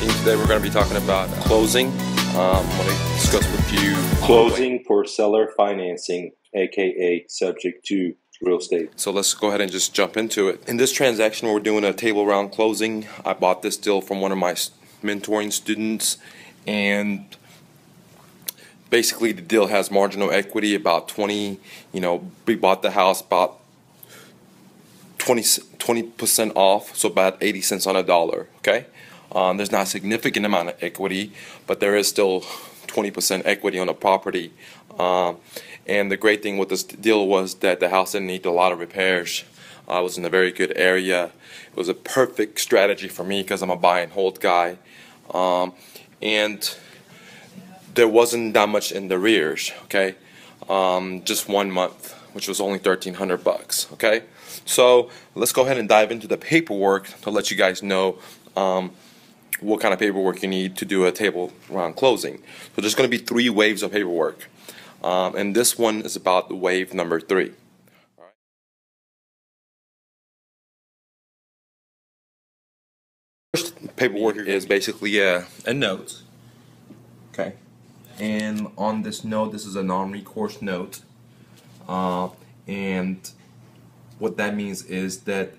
2019. Today we're going to be talking about closing. I'm going to discuss with you closing for seller financing, aka subject to real estate. So let's go ahead and just jump into it. In this transaction, we're doing a table round closing. I bought this deal from one of my mentoring students, and basically the deal has marginal equity about 20. We bought the house about 20% off, so about 80 cents on a dollar. Okay, there's not a significant amount of equity, but there is still 20% equity on the property. And the great thing with this deal was that the house didn't need a lot of repairs. It was in a very good area. It was a perfect strategy for me because I'm a buy and hold guy. And there wasn't that much in the rears, okay? Just 1 month, which was only $1,300, okay? So let's go ahead and dive into the paperwork to let you guys know what kind of paperwork you need to do a table round closing. So there's going to be 3 waves of paperwork. And this one is about the wave number 3. All right. First paperwork is basically a note. Okay. And on this note, this is a non-recourse note. And what that means is that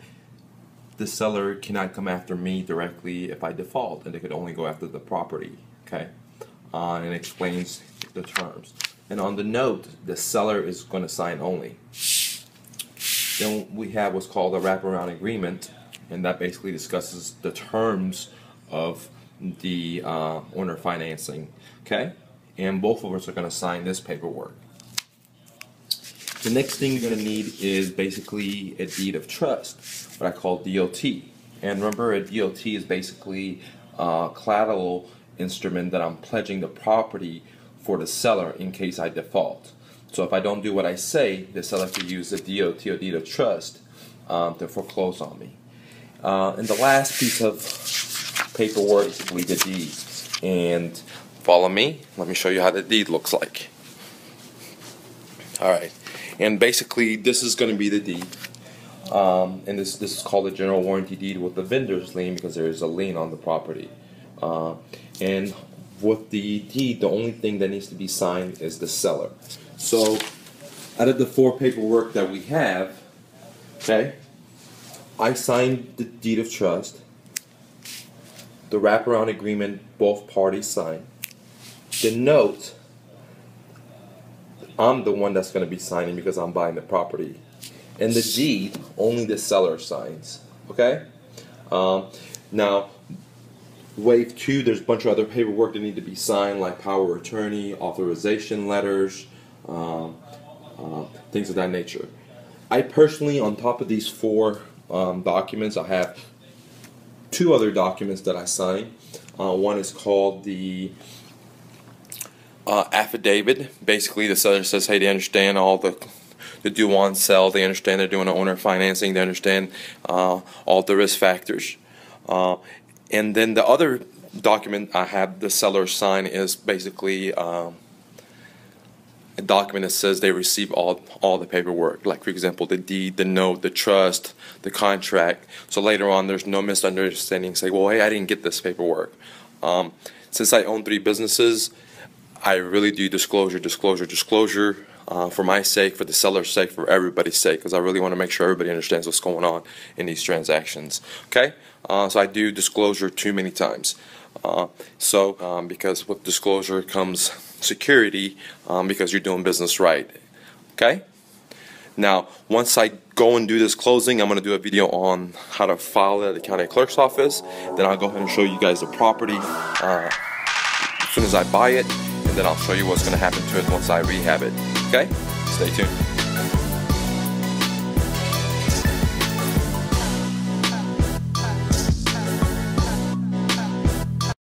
the seller cannot come after me directly if I default, and they could only go after the property. Okay. And it explains the terms. And on the note, the seller is going to sign only. Then we have what's called a Wraparound Agreement, and that basically discusses the terms of the owner financing. Okay? And both of us are going to sign this paperwork. The next thing you're going to need is basically a deed of trust, what I call DOT. And remember, a DOT is basically a collateral instrument that I'm pledging the property for the seller in case I default. So if I don't do what I say, the seller could use the DOT or deed of trust to foreclose on me. And the last piece of paperwork is basically the deed. And follow me. Let me show you how the deed looks like. All right. And basically, this is going to be the deed. And this is called a general warranty deed with the vendor's lien because there is a lien on the property. And with the deed, the only thing that needs to be signed is the seller. So, out of the 4 paperwork that we have, okay, I signed the deed of trust, the wraparound agreement, both parties sign. The note, I'm the one that's going to be signing because I'm buying the property. And the deed, only the seller signs. Okay? Now, wave 2, there's a bunch of other paperwork that need to be signed, like power of attorney, authorization letters, things of that nature. I personally, on top of these 4 documents, I have 2 other documents that I sign. One is called the affidavit. Basically, the seller says, hey, they understand all the due on sell, they understand they're doing owner financing, they understand all the risk factors. And then the other document I have the seller sign is basically a document that says they receive all the paperwork, like for example the deed, the note, the trust, the contract. So later on there's no misunderstanding. Say, well, hey, I didn't get this paperwork. Since I own 3 businesses, I really do disclosure for my sake, for the seller's sake, for everybody's sake, because I really want to make sure everybody understands what's going on in these transactions. Okay? So I do disclosure too many times. Because with disclosure comes security, because you're doing business right. Okay? Now, once I go and do this closing, I'm going to do a video on how to file it at the county clerk's office. Then I'll go ahead and show you guys the property as soon as I buy it, and then I'll show you what's going to happen to it once I rehab it. Okay? Stay tuned.